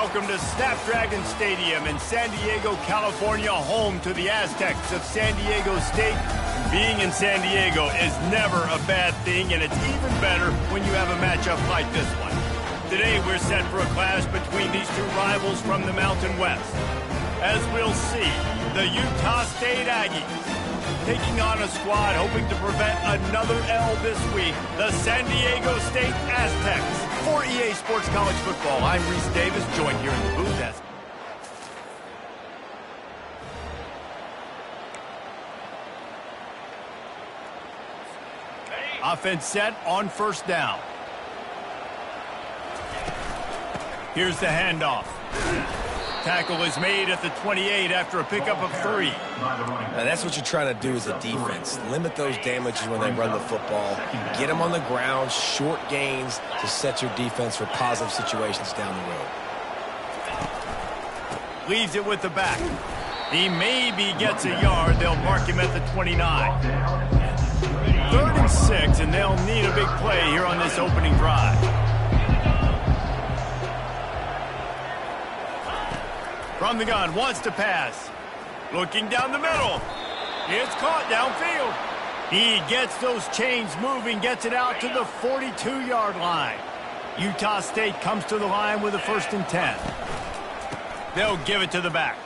Welcome to Snapdragon Stadium in San Diego, California, home to the Aztecs of San Diego State. Being in San Diego is never a bad thing, and it's even better when you have a matchup like this one. Today, we're set for a clash between these two rivals from the Mountain West. As we'll see, the Utah State Aggies taking on a squad hoping to prevent another L this week, the San Diego State Aztecs. For EA Sports College Football, I'm Reese Davis, joined here in the booth as offense set on first down. Here's the handoff. Tackle is made at the 28 after a pickup of 3. Now that's what you're trying to do as a defense. Limit those damages when they run the football. Get them on the ground, short gains to set your defense for positive situations down the road. Leaves it with the back. He maybe gets a yard. They'll mark him at the 29. 3rd and 6, and they'll need a big play here on this opening drive. From the gun, wants to pass. Looking down the middle. It's caught downfield. He gets those chains moving, gets it out to the 42-yard line. Utah State comes to the line with a 1st and 10. They'll give it to the back.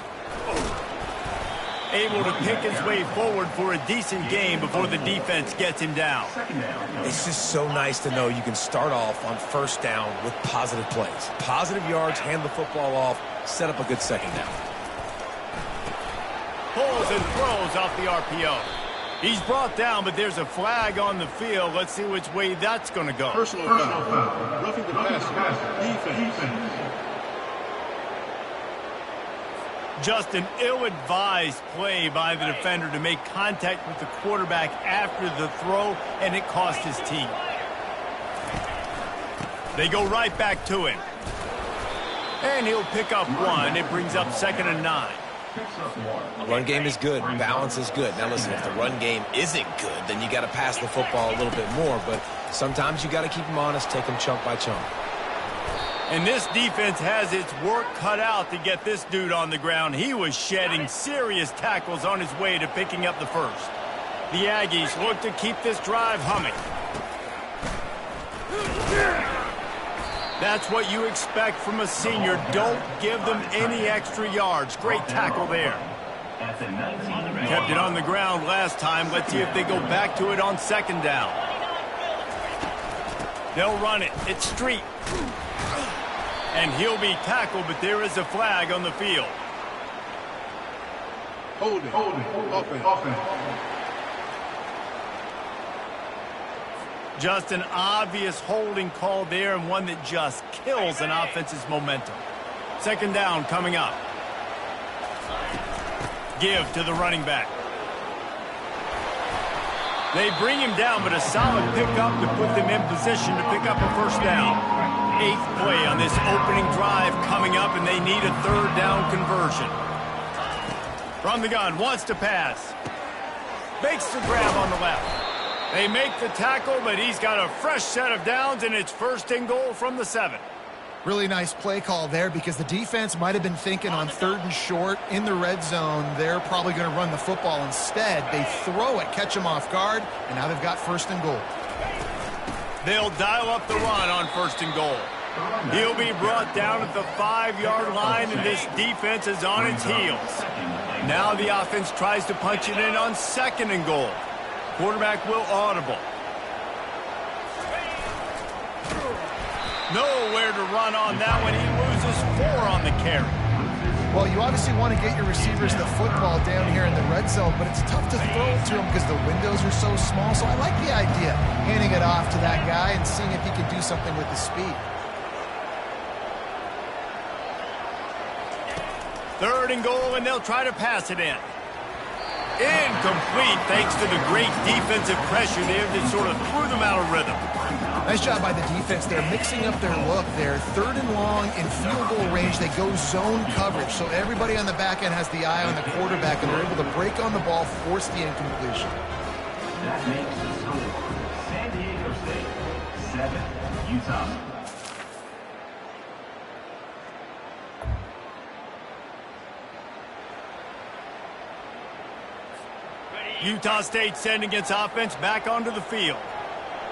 Able to pick his way forward for a decent game before the defense gets him down. It's just so nice to know you can start off on first down with positive plays. Positive yards, hand the football off, set up a good second down. Pulls and throws off the RPO. He's brought down, but there's a flag on the field. Let's see which way that's going to go. Personal foul. Roughing the passer. Defense. Just an ill-advised play by the defender to make contact with the quarterback after the throw, and it cost his team. They go right back to him. And he'll pick up 1. It brings up 2nd and 9. The run game is good. Balance is good. Now listen, if the run game isn't good, then you got to pass the football a little bit more. But sometimes you got to keep them honest, take them chunk by chunk. And this defense has its work cut out to get this dude on the ground. He was shedding serious tackles on his way to picking up the 1st. The Aggies look to keep this drive humming. That's what you expect from a senior. Don't give them any extra yards. Great tackle there. Kept it on the ground last time. Let's see if they go back to it on 2nd down. They'll run it. It's Street. And he'll be tackled, but there is a flag on the field. Hold it. Offense. Just an obvious holding call there, and one that just kills an offense's momentum. 2nd down coming up. Give to the running back. They bring him down, but a solid pickup to put them in position to pick up a 1st down. 8th play on this opening drive coming up, and they need a 3rd down conversion. From the gun, wants to pass. Makes the grab on the left. They make the tackle, but he's got a fresh set of downs, and it's 1st and goal from the 7. Really nice play call there because the defense might have been thinking on 3rd and short in the red zone. They're probably going to run the football instead. They throw it, catch them off guard, and now they've got 1st and goal. They'll dial up the run on 1st and goal. He'll be brought down at the 5-yard line, and this defense is on its heels. Now the offense tries to punch it in on 2nd and goal. Quarterback will audible. Nowhere to run on that one. He loses 4 on the carry. Well, you obviously want to get your receivers the football down here in the red zone, but it's tough to throw it to them because the windows are so small. So I like the idea, handing it off to that guy and seeing if he can do something with the speed. 3rd and goal, and they'll try to pass it in. Incomplete, thanks to the great defensive pressure there that sort of threw them out of rhythm. Nice job by the defense. They're mixing up their look there. 3rd and long in field goal range. They go zone coverage. So everybody on the back end has the eye on the quarterback, and they're able to break on the ball, force the incompletion. That makes the score San Diego State 7, Utah. Utah State sending its offense back onto the field.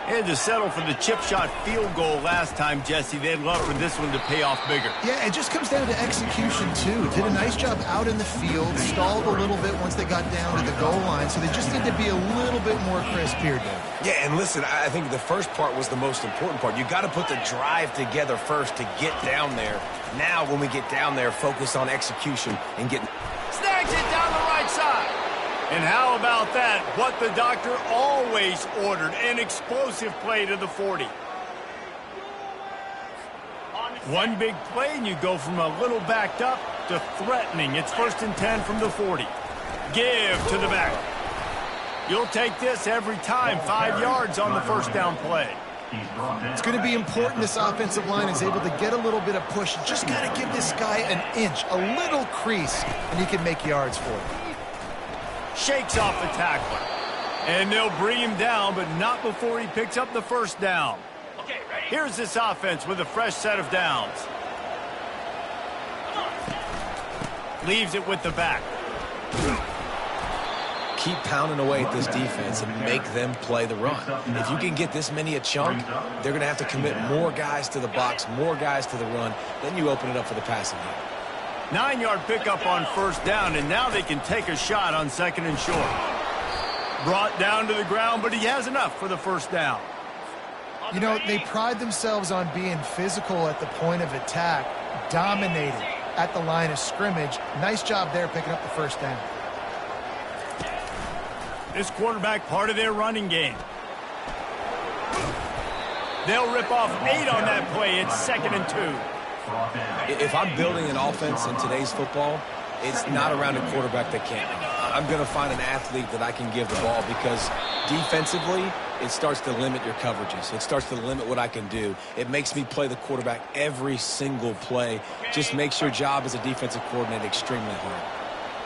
They had to settle for the chip shot field goal last time, Jesse. They'd love for this one to pay off bigger. Yeah, it just comes down to execution, too. Did a nice job out in the field, stalled a little bit once they got down to the goal line, so they just need to be a little bit more crisp here, Dave. Yeah, and listen, I think the first part was the most important part. You got to put the drive together first to get down there. Now, when we get down there, focus on execution and get... Snags it down the right side. And how about that? What the doctor always ordered, an explosive play to the 40. One big play, and you go from a little backed up to threatening. It's 1st and 10 from the 40. Give to the back. You'll take this every time. 5 yards on the first down play. It's going to be important this offensive line is able to get a little bit of push. You just got to give this guy an inch, a little crease, and he can make yards for it. Shakes off the tackler. And they'll bring him down, but not before he picks up the first down. Here's this offense with a fresh set of downs. Leaves it with the back. Keep pounding away at this defense and make them play the run. If you can get this many a chunk, they're going to have to commit more guys to the box, more guys to the run. Then you open it up for the passing game. 9-yard pickup on first down, and now they can take a shot on 2nd and short. Brought down to the ground, but he has enough for the first down. You know, they pride themselves on being physical at the point of attack, dominating at the line of scrimmage. Nice job there picking up the first down. This quarterback part of their running game. They'll rip off 8 on that play. It's 2nd and 2. If I'm building an offense in today's football, it's not around a quarterback that can't run. I'm going to find an athlete that I can give the ball because defensively, it starts to limit your coverages. It starts to limit what I can do. It makes me play the quarterback every single play. Just makes your job as a defensive coordinator extremely hard.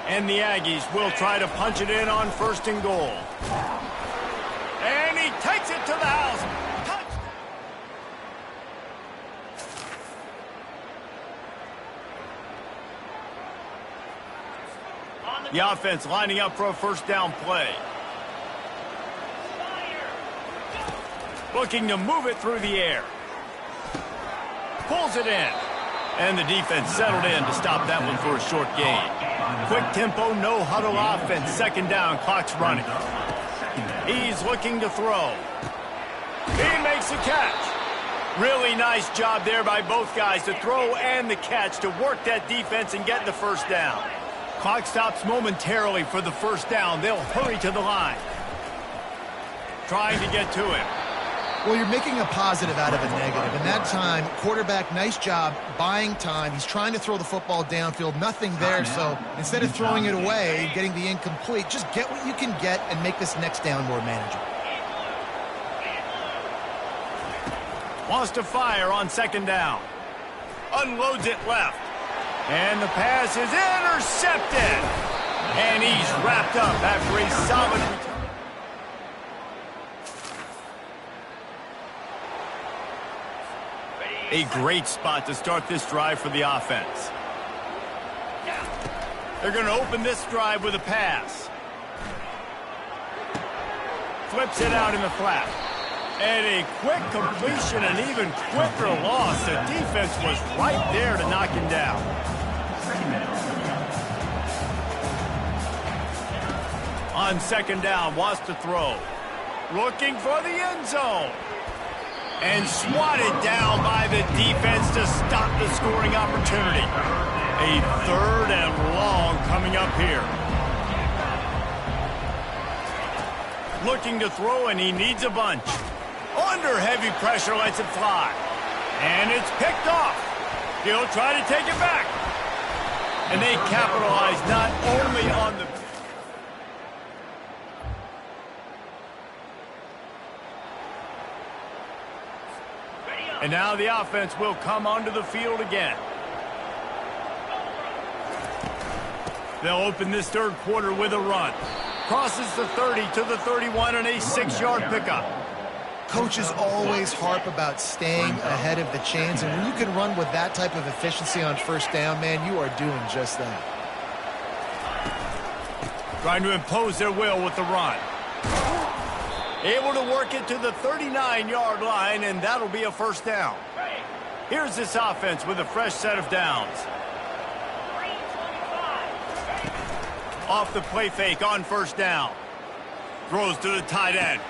And the Aggies will try to punch it in on 1st and goal. And he takes it to the house. The offense lining up for a first down play. Looking to move it through the air. Pulls it in. And the defense settled in to stop that one for a short gain. Quick tempo, no huddle offense. 2nd down, clock's running. He's looking to throw. He makes the catch. Really nice job there by both guys to throw and the catch to work that defense and get the first down. Clock stops momentarily for the first down. They'll hurry to the line. Trying to get to him. Well, you're making a positive out of a negative. And that time, quarterback, nice job buying time. He's trying to throw the football downfield. Nothing there, so instead of throwing it away, getting the incomplete, just get what you can get and make this next down more manageable. Wants to fire on 2nd down. Unloads it left. And the pass is intercepted. And he's wrapped up after a solid return. A great spot to start this drive for the offense. They're going to open this drive with a pass. Flips it out in the flat. And a quick completion, an even quicker loss. The defense was right there to knock him down. On 2nd down, wants to throw. Looking for the end zone. And swatted down by the defense to stop the scoring opportunity. A 3rd and long coming up here. Looking to throw, and he needs a bunch. Under heavy pressure, lets it fly. And it's picked off. He'll try to take it back. And they capitalize not only on the... And now the offense will come onto the field again. They'll open this 3rd quarter with a run. Crosses the 30 to the 31 and a 6-yard pickup. Coaches always harp about staying ahead of the chains, and when you can run with that type of efficiency on first down, man, you are doing just that. Trying to impose their will with the run. Able to work it to the 39-yard line, and that'll be a first down. Here's this offense with a fresh set of downs. Off the play fake on first down. Throws to the tight end.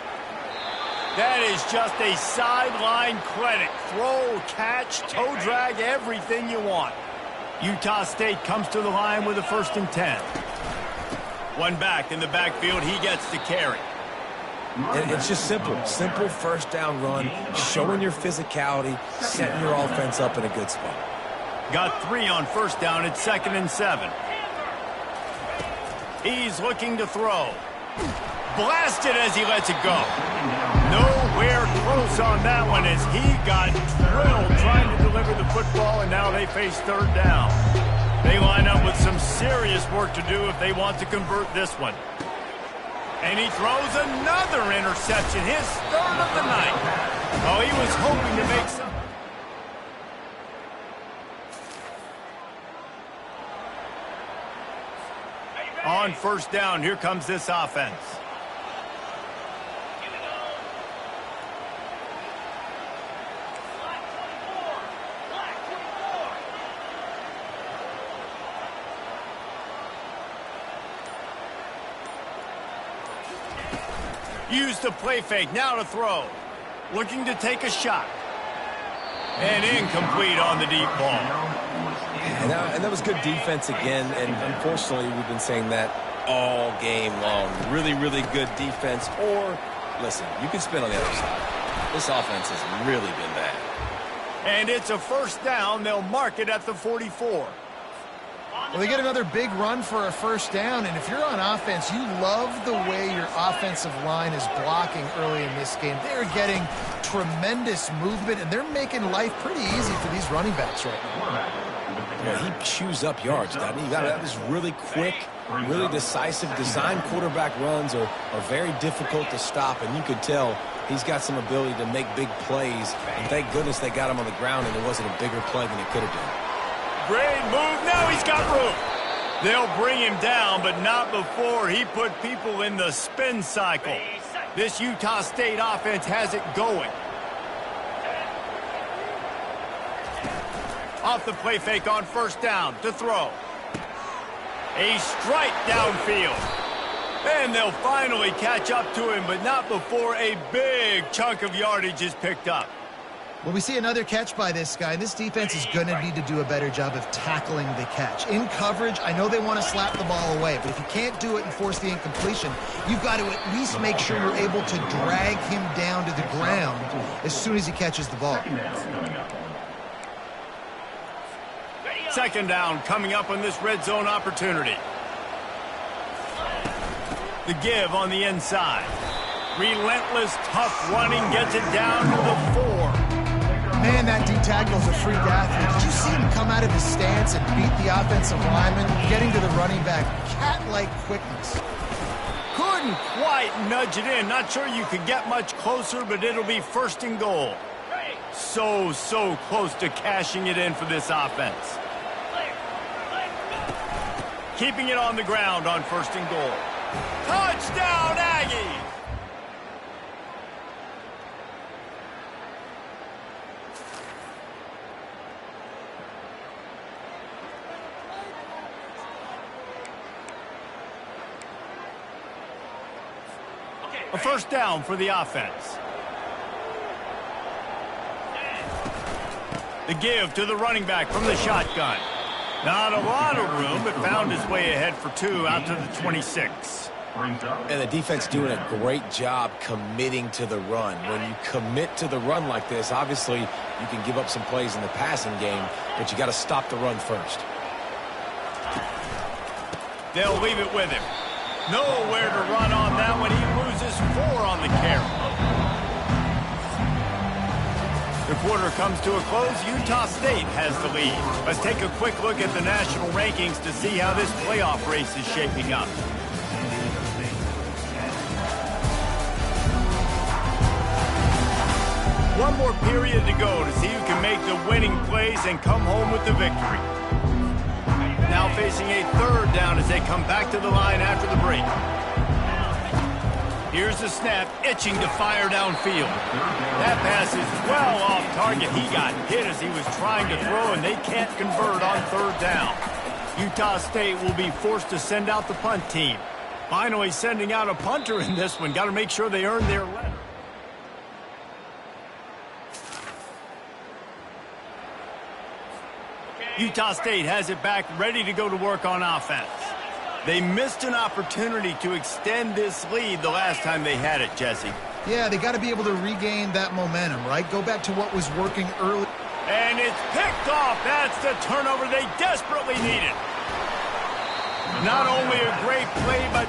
That is just a sideline clinic. Throw, catch, toe drag, everything you want. Utah State comes to the line with a 1st and 10. One back in the backfield, he gets to carry. And it's just simple. Simple first down run, showing your physicality, setting your offense up in a good spot. Got 3 on first down at 2nd and 7. He's looking to throw. Blasted as he lets it go. Nowhere close on that one as he got drilled trying to deliver the football, and now they face 3rd down. They line up with some serious work to do if they want to convert this one. And he throws another interception, his 3rd of the night. Oh, he was hoping to make some. On first down, here comes this offense. Use the play fake, now to throw. Looking to take a shot. And incomplete on the deep ball. And that was good defense again, and unfortunately we've been saying that all game long. Really, really good defense. Or, listen, you can spin on the other side. This offense has really been bad. And it's a first down. They'll mark it at the 44. Well, they get another big run for a first down, and if you're on offense, you love the way your offensive line is blocking early in this game. They're getting tremendous movement, and they're making life pretty easy for these running backs right now. Yeah, he chews up yards, doesn't he? That is really quick, really decisive. Design quarterback runs are very difficult to stop, and you could tell he's got some ability to make big plays, and thank goodness they got him on the ground and it wasn't a bigger play than it could have been. Great move. Now he's got room. They'll bring him down, but not before he put people in the spin cycle. This Utah State offense has it going. Off the play fake on first down to throw. A strike downfield. And they'll finally catch up to him, but not before a big chunk of yardage is picked up. Well, we see another catch by this guy. This defense is going to need to do a better job of tackling the catch. In coverage, I know they want to slap the ball away, but if you can't do it and force the incompletion, you've got to at least make sure you're able to drag him down to the ground as soon as he catches the ball. Second down coming up on this red zone opportunity. The give on the inside. Relentless, tough running gets it down to the 4. Man, that D-tackle's a freak athlete. Did you see him come out of his stance and beat the offensive lineman, getting to the running back? Cat-like quickness. Couldn't quite nudge it in. Not sure you could get much closer, but it'll be 1st and goal. So close to cashing it in for this offense. Keeping it on the ground on 1st and goal. Touchdown, Aggies! A first down for the offense. The give to the running back from the shotgun. Not a lot of room, but found his way ahead for 2 out to the 26. And the defense doing a great job committing to the run. When you commit to the run like this, obviously you can give up some plays in the passing game, but you got to stop the run first. They'll leave it with him. Nowhere to run on that one. He loses 4 on the carry. The quarter comes to a close. Utah State has the lead. Let's take a quick look at the national rankings to see how this playoff race is shaping up. One more period to go to see who can make the winning plays and come home with the victory. Now facing a third down as they come back to the line after the break. Here's the snap, itching to fire downfield. That pass is well off target. He got hit as he was trying to throw, and they can't convert on third down. Utah State will be forced to send out the punt team. Finally sending out a punter in this one. Got to make sure they earn their letter. Utah State has it back, ready to go to work on offense. They missed an opportunity to extend this lead the last time they had it, Jesse. Yeah, they got to be able to regain that momentum, right? Go back to what was working early. And it's picked off. That's the turnover they desperately needed. Not only a great play, but...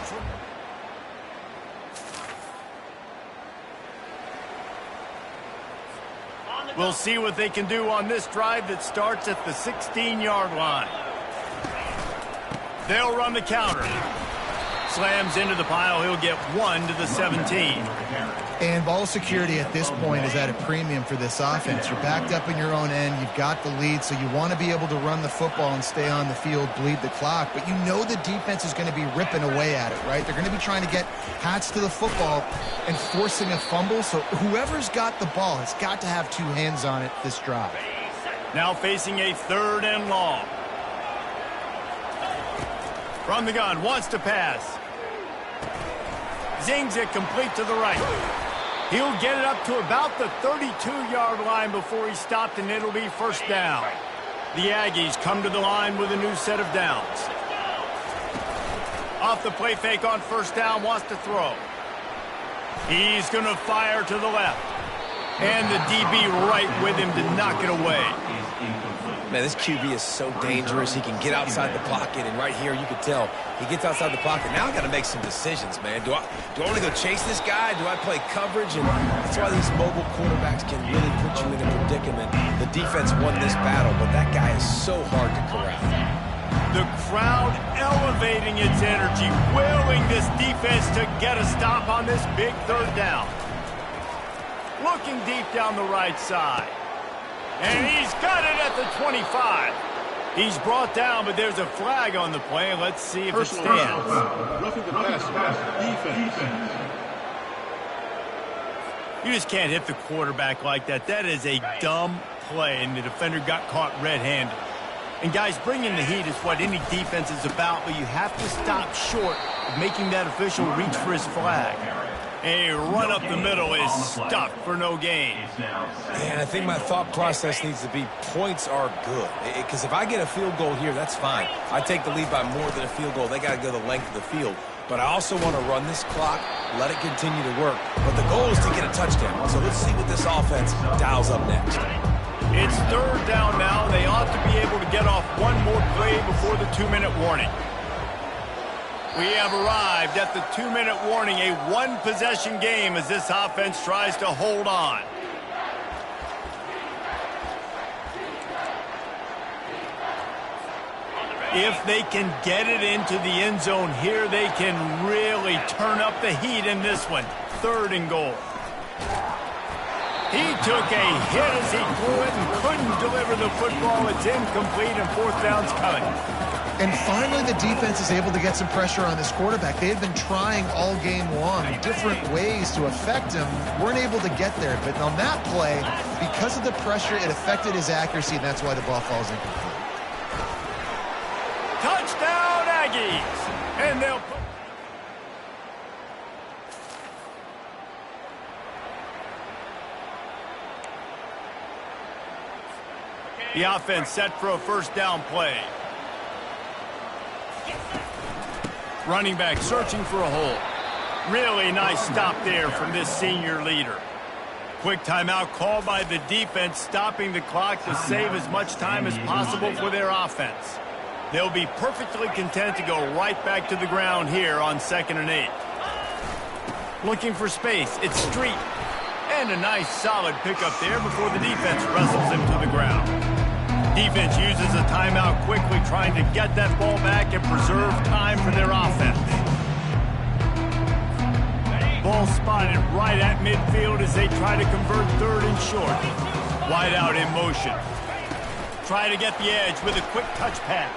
We'll see what they can do on this drive that starts at the 16-yard line. They'll run the counter. Slams into the pile. He'll get 1 to the 17. And ball security at this point is at a premium for this offense. You're backed up in your own end. You've got the lead, so you want to be able to run the football and stay on the field, bleed the clock. But you know the defense is going to be ripping away at it, right? They're going to be trying to get hats to the football and forcing a fumble. So whoever's got the ball has got to have 2 hands on it this drive. Now facing a third and long. From the gun, wants to pass. Zings it complete to the right. He'll get it up to about the 32-yard line before he's stopped, and it'll be first down. The Aggies come to the line with a new set of downs. Off the play fake on first down, wants to throw. He's going to fire to the left. And the DB right with him to knock it away. Man, this QB is so dangerous. He can get outside the pocket, and right here you can tell he gets outside the pocket. Now I got to make some decisions, man. Do I want to go chase this guy? Do I play coverage? And that's why these mobile quarterbacks can really put you in a predicament. The defense won this battle, but that guy is so hard to corral. The crowd elevating its energy, willing this defense to get a stop on this big third down. Looking deep down the right side. And he's got it at the 25. He's brought down, but there's a flag on the play. Let's see if it stands. Roughing the passer. Defense. You just can't hit the quarterback like that. That is a dumb play, and the defender got caught red-handed. And, guys, bringing the heat is what any defense is about, but you have to stop short of making that official reach for his flag. A run up the middle is stuck for no gain. And I think my thought process needs to be points are good. Because if I get a field goal here, that's fine. I take the lead by more than a field goal. They got to go the length of the field. But I also want to run this clock, let it continue to work. But the goal is to get a touchdown. So let's see what this offense dials up next. It's third down now. They ought to be able to get off one more play before the 2-minute warning. We have arrived at the 2-minute warning, a one-possession game as this offense tries to hold on. If they can get it into the end zone here, they can really turn up the heat in this one. 3rd and goal. He took a hit as he threw it and couldn't deliver the football. It's incomplete, and 4th down's coming. And finally, the defense is able to get some pressure on this quarterback. They had been trying all game long, different ways to affect him. Weren't able to get there. But on that play, because of the pressure, it affected his accuracy, and that's why the ball falls incomplete. Touchdown, Aggies! And they'll put... The offense set for a first down play. Running back searching for a hole. Really nice stop there from this senior leader. Quick timeout called by the defense, stopping the clock to save as much time as possible for their offense. They'll be perfectly content to go right back to the ground here on 2nd and 8. Looking for space. It's Street. And a nice solid pickup there before the defense wrestles him to the ground. Defense uses a timeout quickly, trying to get that ball back and preserve time for their offense. Ball spotted right at midfield as they try to convert 3rd and short. Wide out in motion. Try to get the edge with a quick touch pass.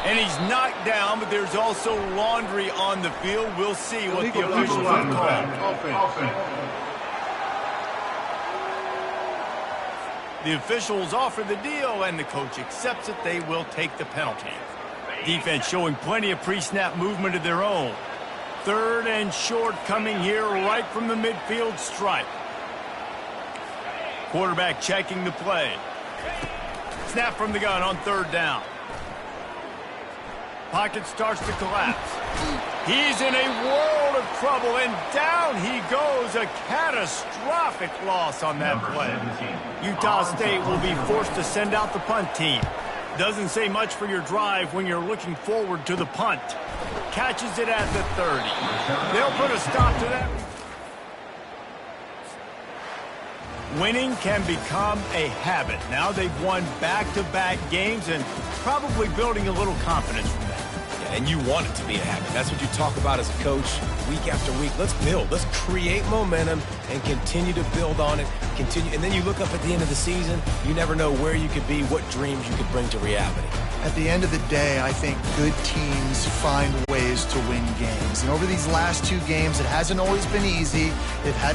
And he's knocked down, but there's also laundry on the field. We'll see what the officials have called. Offense. The officials offer the deal, and the coach accepts it. They will take the penalty. Defense showing plenty of pre-snap movement of their own. 3rd and short coming here right from the midfield stripe. Quarterback checking the play. Snap from the gun on 3rd down. Pocket starts to collapse. He's in a world of trouble, and down he goes. A catastrophic loss on that play. Utah State will be forced to send out the punt team. Doesn't say much for your drive when you're looking forward to the punt. Catches it at the 30. They'll put a stop to that. Winning can become a habit. Now they've won back-to-back games and probably building a little confidence from that. And you want it to be a habit. That's what you talk about as a coach week after week. Let's build. Let's create momentum and continue to build on it. And then you look up at the end of the season, you never know where you could be, what dreams you could bring to reality. At the end of the day, I think good teams find ways to win games. And over these last 2 games, it hasn't always been easy. They've had